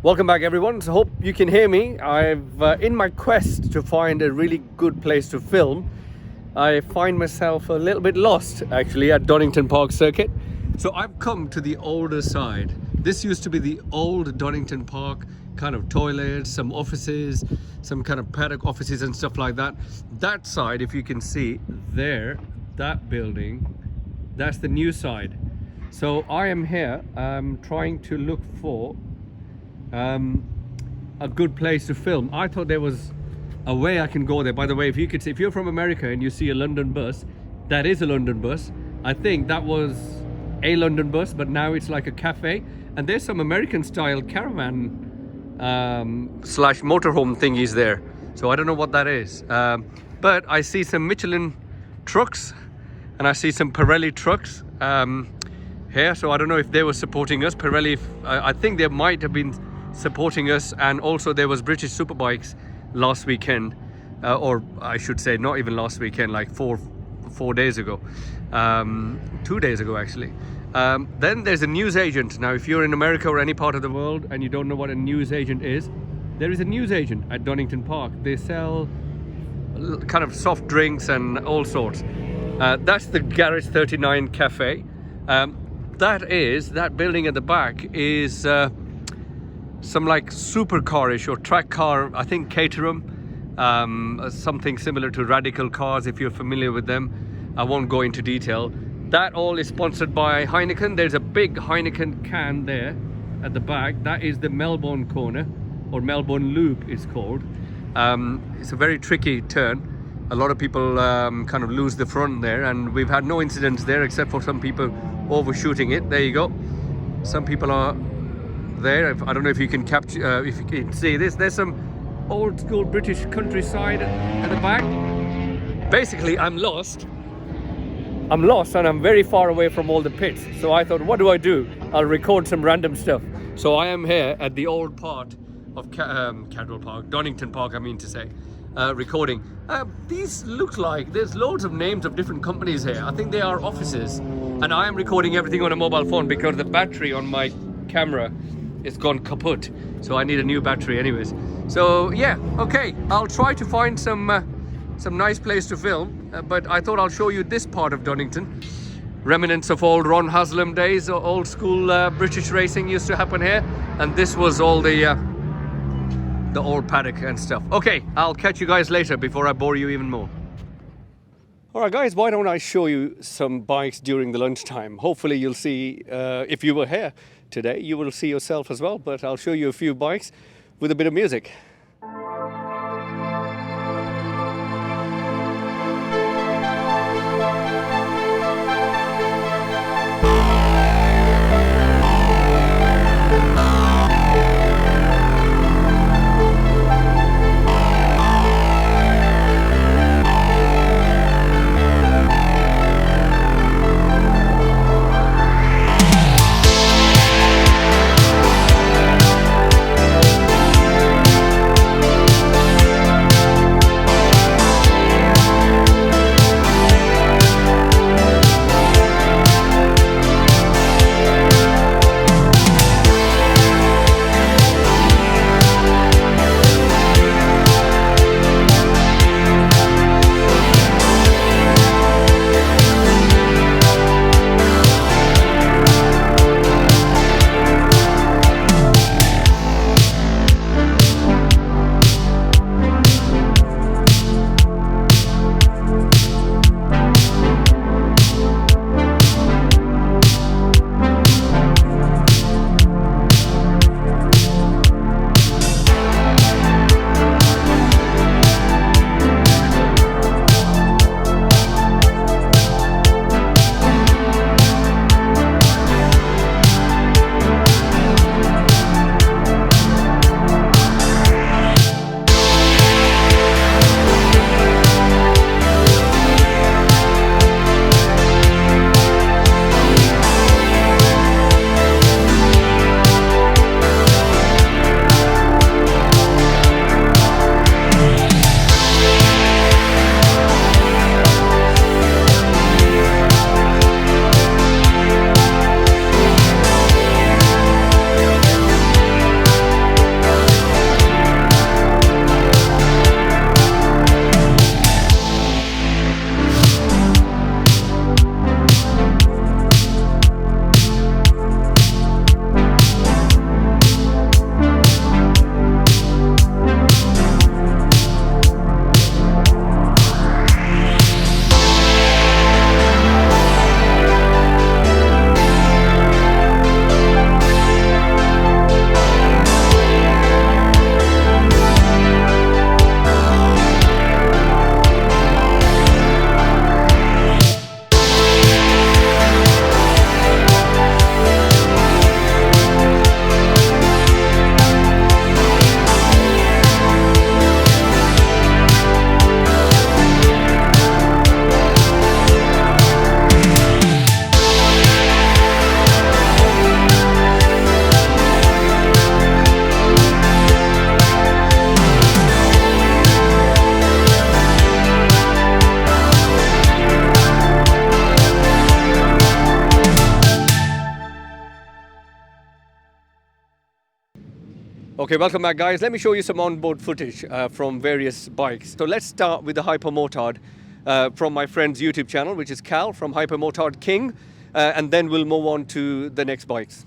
Welcome back, everyone. So hope you can hear me. I've in my quest to find a really good place to film, I find myself a little bit lost actually at Donington Park circuit. So I've come to the older side. This used to be the old Donington Park kind of toilets, some offices, some kind of paddock offices and stuff like that. That side, if you can see there, that building, that's the new side. So I am here, I'm trying to look for a good place to film. I thought there was a way I can go there. By the way, if you could see, if you're from America and you see a London bus, that is a London bus. I think that was a London bus, but now it's like a cafe. And there's some American style caravan slash motorhome thingies there. So I don't know what that is. But I see some Michelin trucks and I see some Pirelli trucks here. So I don't know if they were supporting us. Pirelli, I think they might have been supporting us, and also there was British Superbikes last weekend, or I should say not even last weekend, like four days ago, 2 days ago actually. Then there's a news agent. Now if you're in America or any part of the world and you don't know what a news agent is, there is a news agent at Donington Park. They sell kind of soft drinks and all sorts. That's the Garage 39 Cafe. That building at the back is some like supercar-ish or track car, I think Caterham, something similar to Radical Cars if you're familiar with them. I won't go into detail. That all is sponsored by Heineken. There's a big Heineken can there at the back. That is the Melbourne corner, or Melbourne Loop is called. It's a very tricky turn. A lot of people kind of lose the front there, and we've had no incidents there except for some people overshooting it. There you go. Some people are there. I don't know if you can capture, if you can see this. There's some old school British countryside at the back. Basically, I'm lost and I'm very far away from all the pits. So I thought, what do? I'll record some random stuff. So I am here at the old part of Cadwell Park, Donington Park, I mean to say, recording. These look like there's loads of names of different companies here. I think they are offices, and I am recording everything on a mobile phone because the battery on my camera is gone kaput, so I need a new battery anyways. So yeah, okay, I'll try to find some nice place to film, but I thought I'll show you this part of Donington. Remnants of old Ron Haslam days, old school British racing used to happen here, and this was all the old paddock and stuff. Okay, I'll catch you guys later before I bore you even more. Alright guys, why don't I show you some bikes during the lunchtime? Hopefully you'll see, if you were here today, you will see yourself as well, but I'll show you a few bikes with a bit of music. Okay, welcome back guys. Let me show you some onboard footage from various bikes. So let's start with the Hypermotard from my friend's YouTube channel, which is Cal from Hypermotard King, and then we'll move on to the next bikes.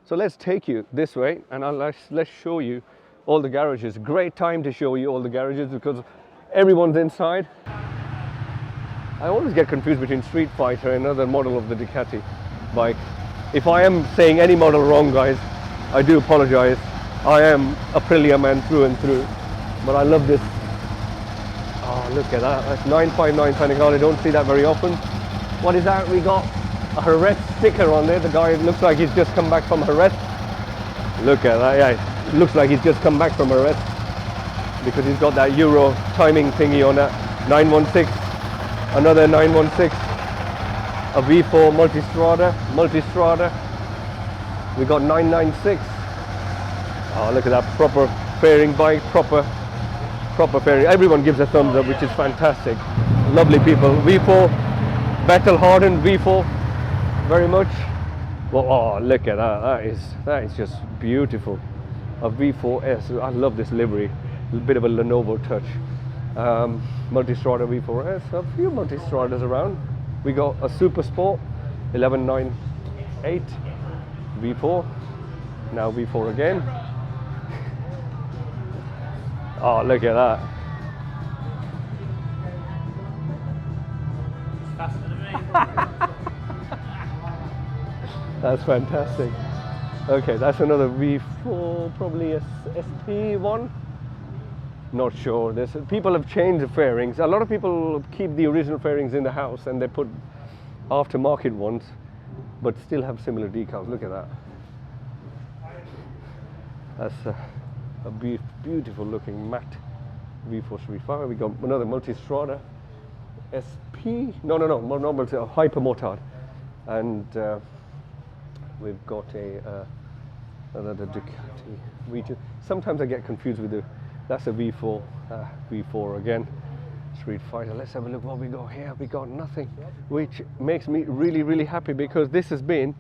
So let's take you this way and let's show you all the garages. Great time to show you all the garages because everyone's inside. I always get confused between Street Fighter and another model of the Ducati bike. If I am saying any model wrong, guys, I do apologize. I am Aprilia man through and through, but I love this. Oh, look at that. That's 959 Panigale. Don't see that very often. What is that? We got a Jerez sticker on there. The guy looks like he's just come back from Jerez. Look at that. Yeah, it looks like he's just come back from Jerez because he's got that Euro timing thingy on that. 916. Another 916. A V4 multistrada. We got 996. Oh, look at that proper fairing bike, proper fairing. Everyone gives a thumbs up, which is fantastic. Lovely people. V4 battle hardened V4 very much. Well, oh, look at that. That is just beautiful. A V4S. I love this livery. A bit of a Lenovo touch. Multistrada V4S. A few Multistradas around. We got a Super Sport 1198 V4. Now V4 again. Oh, look at that. Faster than me. That's fantastic. Okay, that's another V4, probably a SP1. Not sure. People have changed the fairings. A lot of people keep the original fairings in the house and they put aftermarket ones, but still have similar decals. Look at that. That's a beautiful looking matte V435. We got another Multistrada SP. No, Hypermotard, and we've got another Ducati V2. Sometimes I get confused with that's a V4. V4 again. Street Fighter. Let's have a look what we got here. We got nothing, which makes me really, really happy because this has been,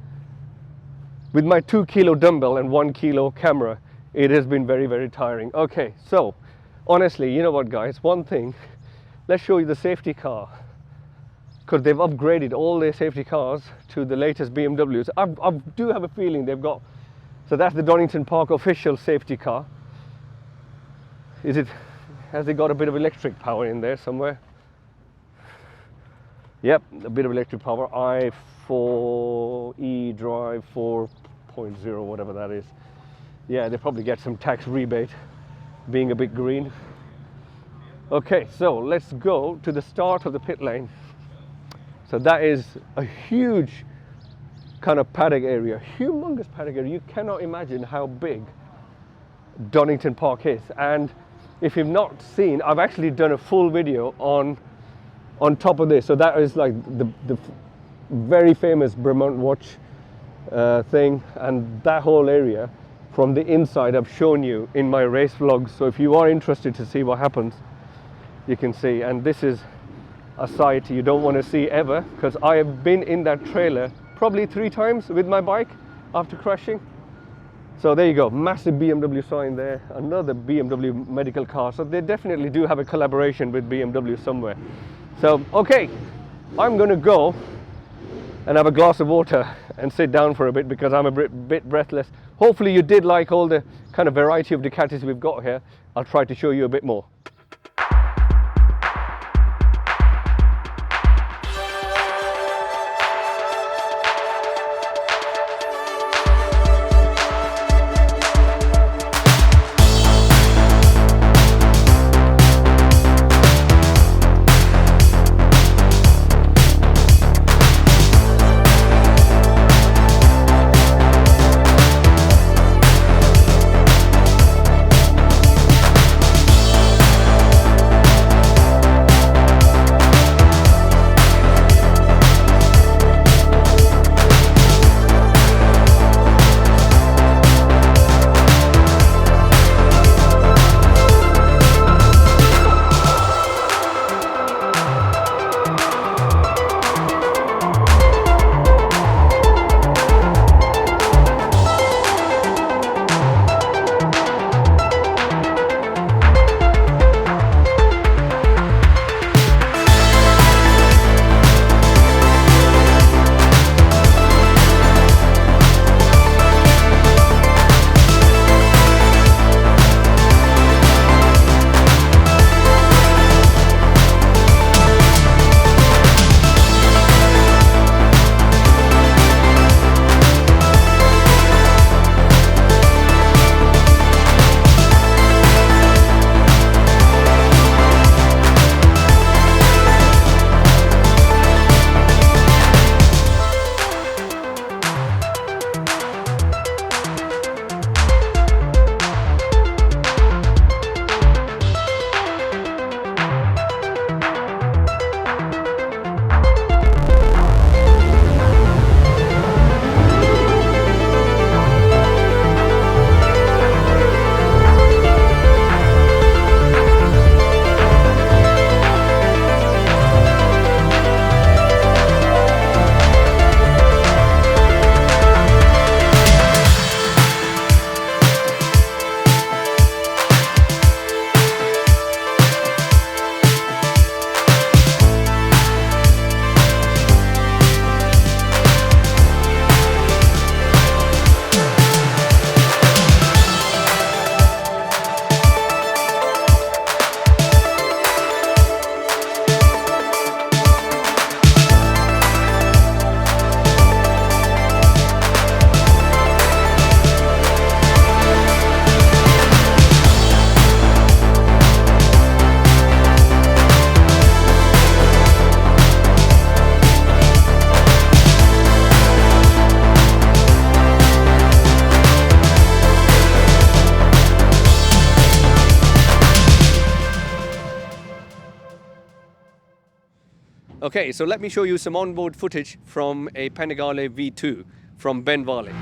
with my 2 kilo dumbbell and 1 kilo camera, it has been very, very tiring. Okay, so honestly, you know what, guys? One thing, let's show you the safety car, because they've upgraded all their safety cars to the latest BMWs. I do have a feeling they've got. So that's the Donington Park official safety car. Has it got a bit of electric power in there somewhere? Yep, a bit of electric power. i4 eDrive 4.0, whatever that is. Yeah, they probably get some tax rebate being a bit green. Okay, so let's go to the start of the pit lane. So that is a huge kind of paddock area, humongous paddock area. You cannot imagine how big Donington Park is. And if you've not seen, I've actually done a full video on top of this. So that is like the very famous Bremont watch thing, and that whole area from the inside I've shown you in my race vlogs. So if you are interested to see what happens, you can see. And this is a sight you don't want to see ever, because I have been in that trailer probably 3 times with my bike after crashing. So there you go, massive BMW sign there, another BMW medical car. So they definitely do have a collaboration with BMW somewhere. So, okay, I'm going to go and have a glass of water and sit down for a bit because I'm a bit breathless. Hopefully you did like all the kind of variety of Ducatis we've got here. I'll try to show you a bit more. Okay, so let me show you some onboard footage from a Panigale V2 from Ben Varley.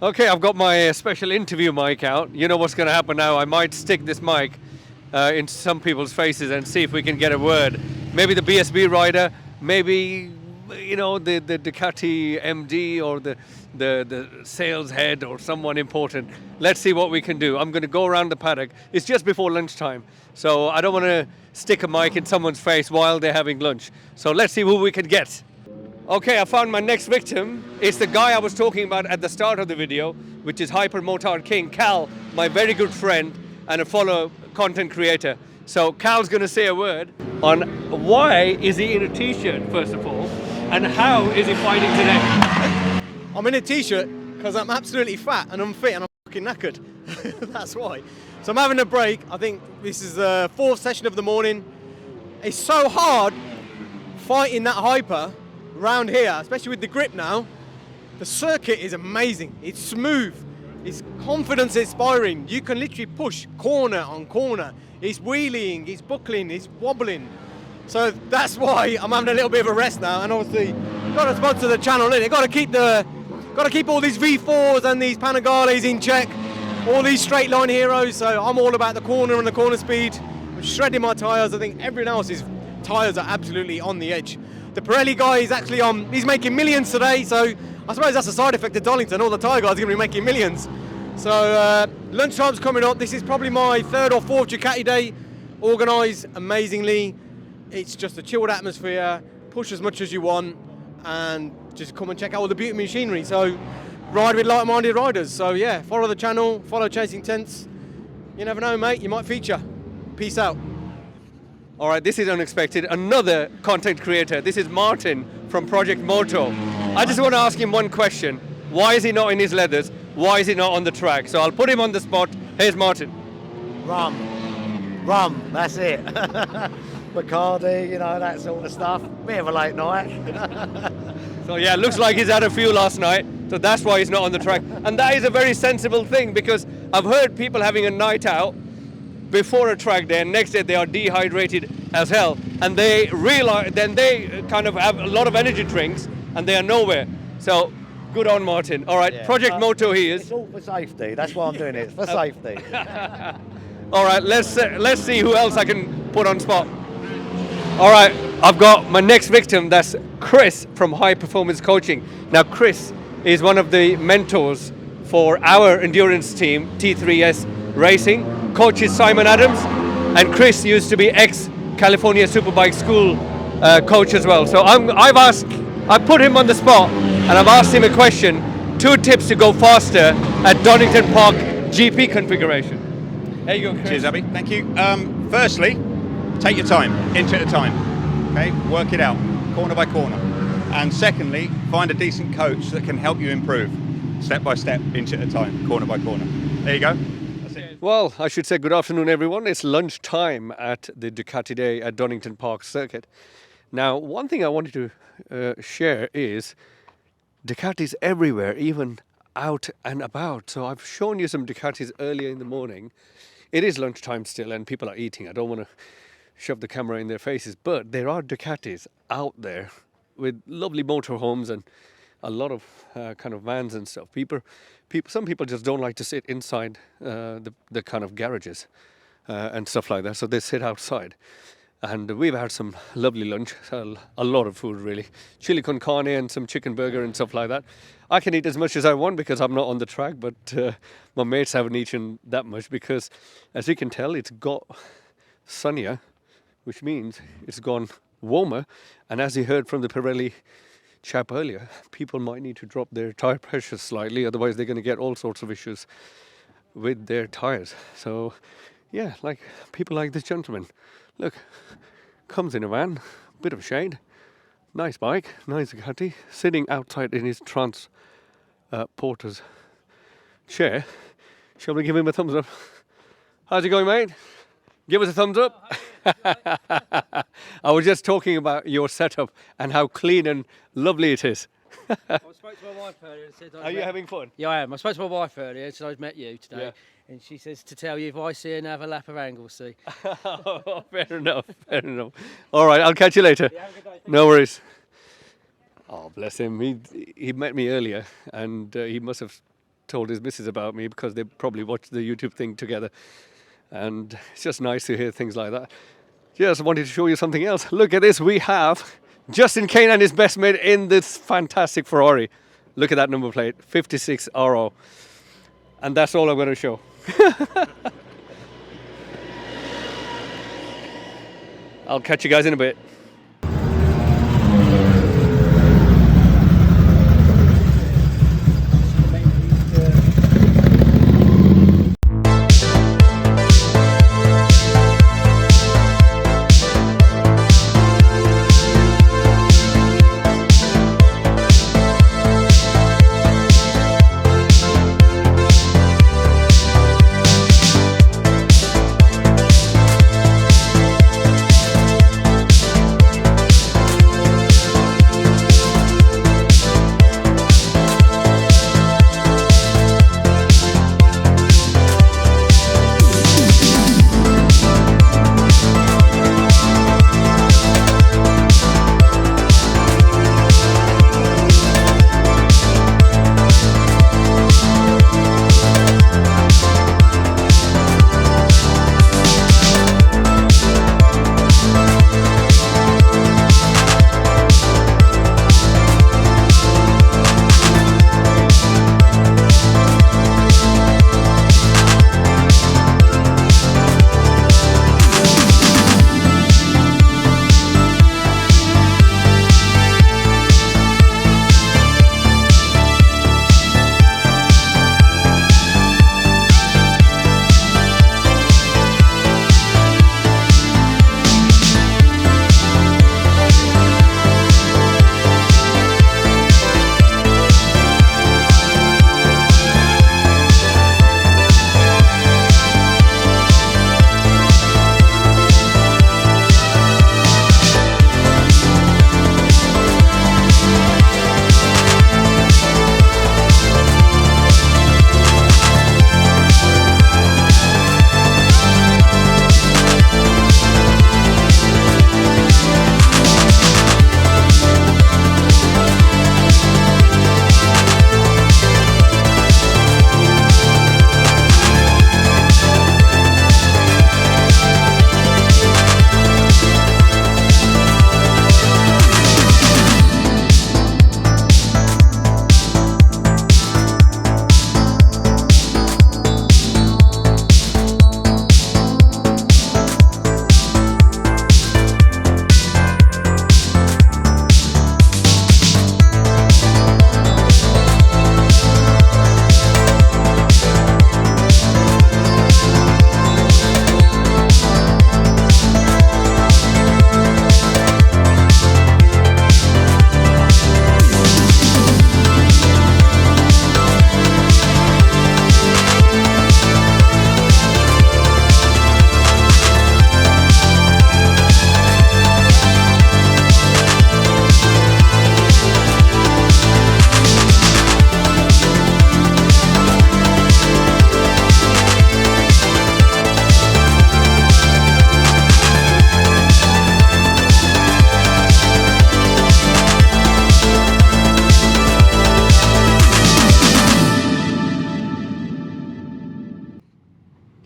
Okay, I've got my special interview mic out. You know what's going to happen now. I might stick this mic into some people's faces and see if we can get a word. Maybe the BSB rider, maybe, you know, the Ducati MD or the sales head or someone important. Let's see what we can do. I'm going to go around the paddock. It's just before lunchtime, so I don't want to stick a mic in someone's face while they're having lunch. So let's see who we can get. Okay, I found my next victim. It's the guy I was talking about at the start of the video, which is Hypermotard King, Cal, my very good friend and a fellow content creator. So Cal's going to say a word on why is he in a t-shirt, first of all, and how is he fighting today? I'm in a t-shirt because I'm absolutely fat and unfit and I'm fucking knackered. That's why. So I'm having a break. I think this is the 4th session of the morning. It's so hard fighting that hyper around here, especially with the grip now. The circuit is amazing. It's smooth. It's confidence inspiring. You can literally push corner on corner. It's wheeling, it's buckling, it's wobbling. So that's why I'm having a little bit of a rest now. And obviously, got to sponsor the channel, innit? Got to keep all these V4s and these Panigales in check. All these straight line heroes. So I'm all about the corner and the corner speed. I'm shredding my tyres. I think everyone else's tyres are absolutely on the edge. The Pirelli guy is actually he's making millions today, so I suppose that's a side effect of Donington. All the tyre guys are going to be making millions. So lunchtime's coming up. This is probably my 3rd or 4th Ducati day, organised amazingly. It's just a chilled atmosphere, push as much as you want, and just come and check out all the beauty machinery. So ride with like-minded riders. So yeah, follow the channel, follow Chasing Tents. You never know, mate, you might feature. Peace out. All right, this is unexpected. Another content creator. This is Martin from Project Moto. I just want to ask him one question. Why is he not in his leathers? Why is he not on the track? So I'll put him on the spot. Here's Martin. Rum, that's it. Bacardi, you know, that sort of stuff. Bit of a late night. So yeah, looks like he's had a few last night. So that's why he's not on the track. And that is a very sensible thing, because I've heard people having a night out before a track day, and next day they are dehydrated as hell, and they realize, then they kind of have a lot of energy drinks and they are nowhere. So good on Martin. All right, Yeah. Project Moto he is. It's all for safety. That's why I'm doing it. It's for safety. All right, let's see who else I can put on spot. All right, I've got my next victim. That's Chris from High Performance Coaching. Now, Chris is one of the mentors for our endurance team, T3S Racing. Coaches Simon Adams, and Chris used to be ex-California Superbike School coach as well. So I've put him on the spot, and I've asked him a question. 2 tips to go faster at Donington Park GP configuration. There you go, Chris. Cheers, Abby. Thank you. Firstly, take your time, inch at a time. Okay, work it out, corner by corner. And secondly, find a decent coach that can help you improve, step by step, inch at a time, corner by corner. There you go. That's it. Well, I should say good afternoon, everyone. It's lunchtime at the Ducati Day at Donington Park Circuit. Now, one thing I wanted to share is Ducatis everywhere, even out and about. So I've shown you some Ducatis earlier in the morning. It is lunchtime still and people are eating. I don't want to shove the camera in their faces, but there are Ducatis out there with lovely motorhomes and a lot of kind of vans and stuff. Some people just don't like to sit inside the kind of garages and stuff like that, so they sit outside. And we've had some lovely lunch, a lot of food really. Chili con carne and some chicken burger and stuff like that. I can eat as much as I want because I'm not on the track, but my mates haven't eaten that much because, as you can tell, it's got sunnier, which means it's gone warmer. And as you heard from the Pirelli chap earlier, people might need to drop their tire pressure slightly, otherwise they're going to get all sorts of issues with their tires. So yeah, like people like this gentleman, look, comes in a van, bit of shade, nice bike, nice Ducati, sitting outside in his transporter's chair. Shall we give him a thumbs up? How's it going, mate? Give us a thumbs up. I was just talking about your setup and how clean and lovely it is. I spoke to my wife earlier and said... Are you having fun? Yeah, I am. I spoke to my wife earlier and said I'd met you today. Yeah. And she says to tell you if I see her and have a lap of Anglesey. Fair enough, fair enough. All right, I'll catch you later. Yeah, have a good day. No worries. Oh, bless him. He met me earlier and he must have told his missus about me because they probably watched the YouTube thing together. And it's just nice to hear things like that. Just wanted to show you something else. Look at this. We have Justin Kane and his best mate in this fantastic Ferrari. Look at that number plate, 56 RO. And that's all I'm going to show. I'll catch you guys in a bit.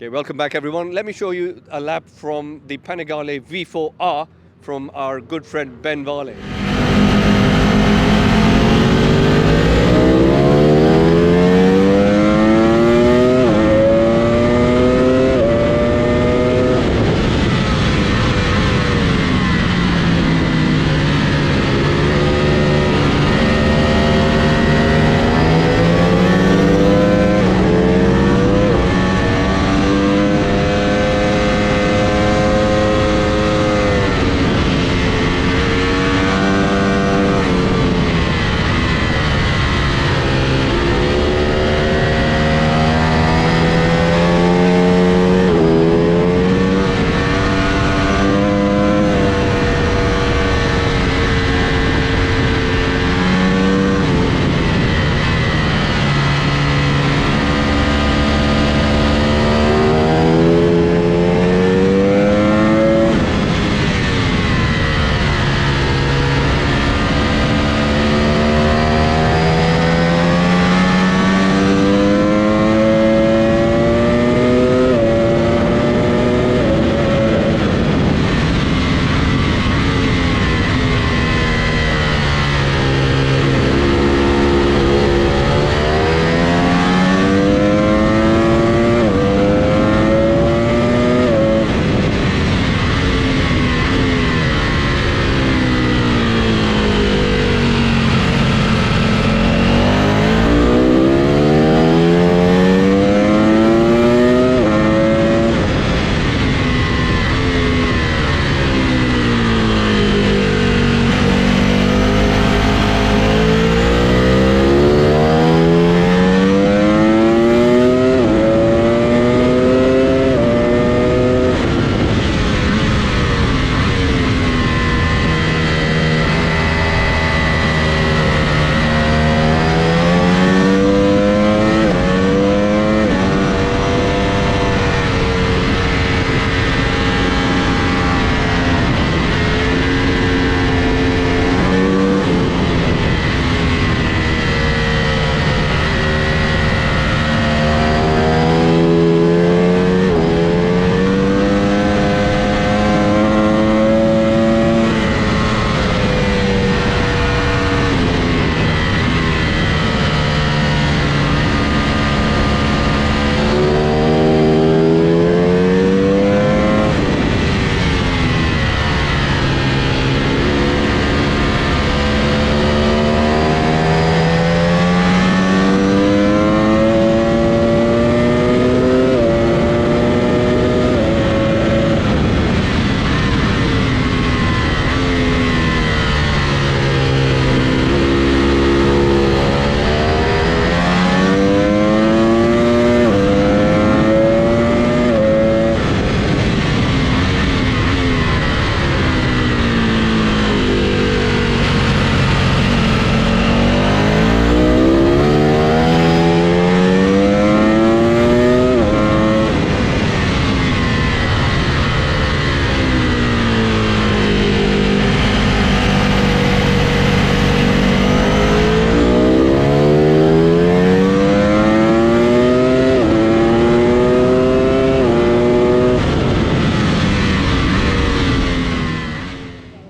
Okay, welcome back everyone. Let me show you a lap from the Panigale V4R from our good friend Ben Varley.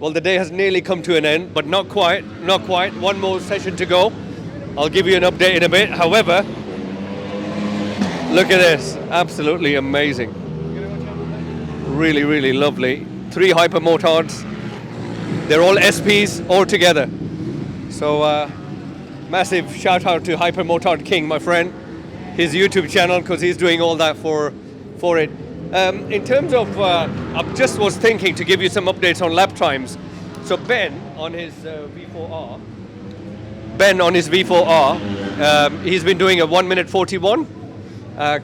Well, the day has nearly come to an end, but not quite, not quite. One more session to go. I'll give you an update in a bit. However, look at this, absolutely amazing. Really, really lovely. 3 Hypermotards. They're all SPs all together. So massive shout out to Hypermotard King, my friend. His YouTube channel, because he's doing all that for it. In terms of, I just was thinking to give you some updates on lap times. So Ben on his V4R, he's been doing a 1:41.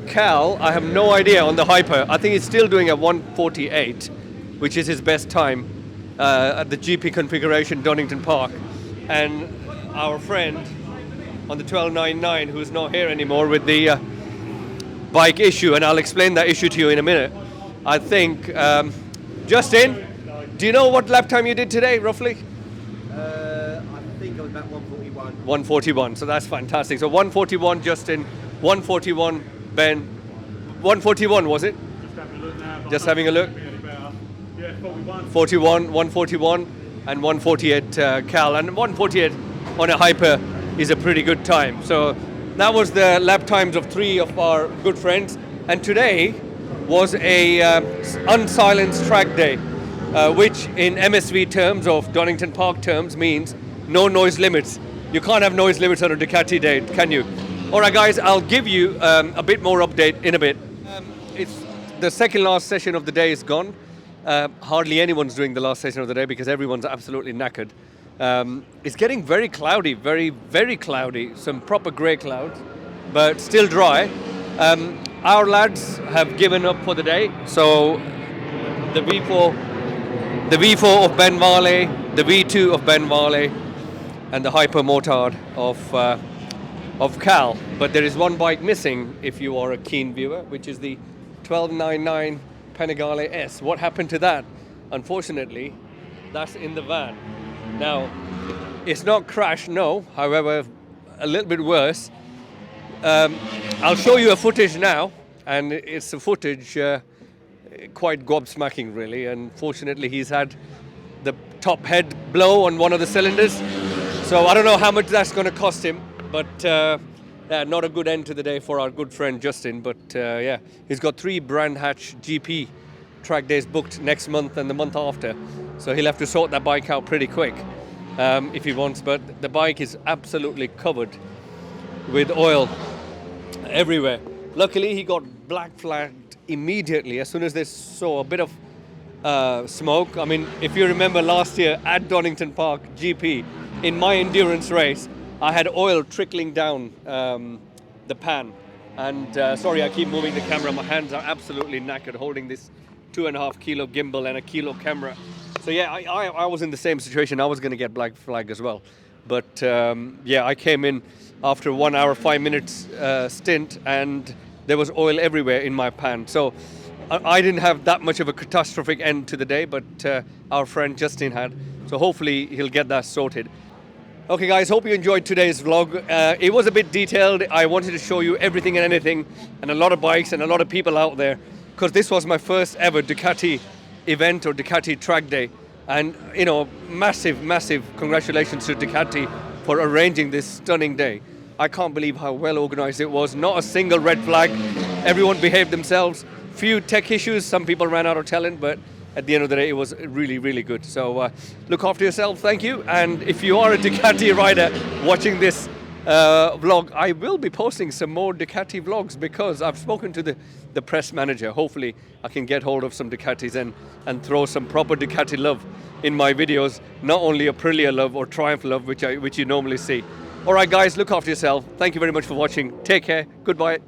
Cal, I have no idea on the Hyper. I think he's still doing a 1:48, which is his best time at the GP configuration, Donington Park. And our friend on the 1299, who's not here anymore with the bike issue, and I'll explain that issue to you in a minute. I think, Justin, do you know what lap time you did today, roughly? I think I was about 141. 141, so that's fantastic. So 141 Justin, 141 Ben, 141 was it? Just having a look. Yeah, 41. 41, 141 and 148 Cal, and 148 on a Hyper is a pretty good time. So that was the lap times of 3 of our good friends, and today was a unsilenced track day, which in MSV terms of Donington Park terms means no noise limits. You can't have noise limits on a Ducati day, can you? Alright guys, I'll give you a bit more update in a bit. It's the second last session of the day is gone. Hardly anyone's doing the last session of the day because everyone's absolutely knackered. It's getting very cloudy, very cloudy, some proper grey clouds, but still dry. Our lads have given up for the day, so the V4 of Ben Varley, the V2 of Ben Varley, and the Hypermotard of Cal. But there is one bike missing if you are a keen viewer, which is the 1299 Panigale S. What happened to that? Unfortunately, that's in the van. Now, it's not crashed, no, however, a little bit worse. I'll show you a footage now, and it's a footage quite gobsmacking really. Unfortunately, he's had the top head blow on one of the cylinders, so I don't know how much that's going to cost him, but not a good end to the day for our good friend Justin. But yeah, he's got 3 brand hatch GP track days booked next month and the month after, so he'll have to sort that bike out pretty quick if he wants. But the bike is absolutely covered with oil everywhere. Luckily, he got black flagged immediately as soon as they saw a bit of smoke. I mean, if you remember last year at Donington Park GP, in my endurance race, I had oil trickling down the pan. And sorry, I keep moving the camera. My hands are absolutely knackered holding this 2.5 kilo gimbal and a kilo camera. So yeah, I was in the same situation. I was going to get black flag as well. But yeah, I came in after 1 hour, 5 minutes stint, and there was oil everywhere in my pan. So I didn't have that much of a catastrophic end to the day, but our friend Justin had. So hopefully he'll get that sorted. Okay guys, hope you enjoyed today's vlog. It was a bit detailed. I wanted to show you everything and anything, and a lot of bikes and a lot of people out there, because this was my first ever Ducati event or Ducati track day. And you know, massive congratulations to Ducati for arranging this stunning day. I can't believe how well organized it was. Not a single red flag. Everyone behaved themselves. Few tech issues, some people ran out of talent, but at the end of the day, it was really good. So look after yourself, thank you. And if you are a Ducati rider watching this vlog, I will be posting some more Ducati vlogs because I've spoken to the press manager. Hopefully I can get hold of some Ducatis and throw some proper Ducati love in my videos, not only Aprilia love or Triumph love, which you normally see. All right guys, look after yourself. Thank you very much for watching. Take care, goodbye.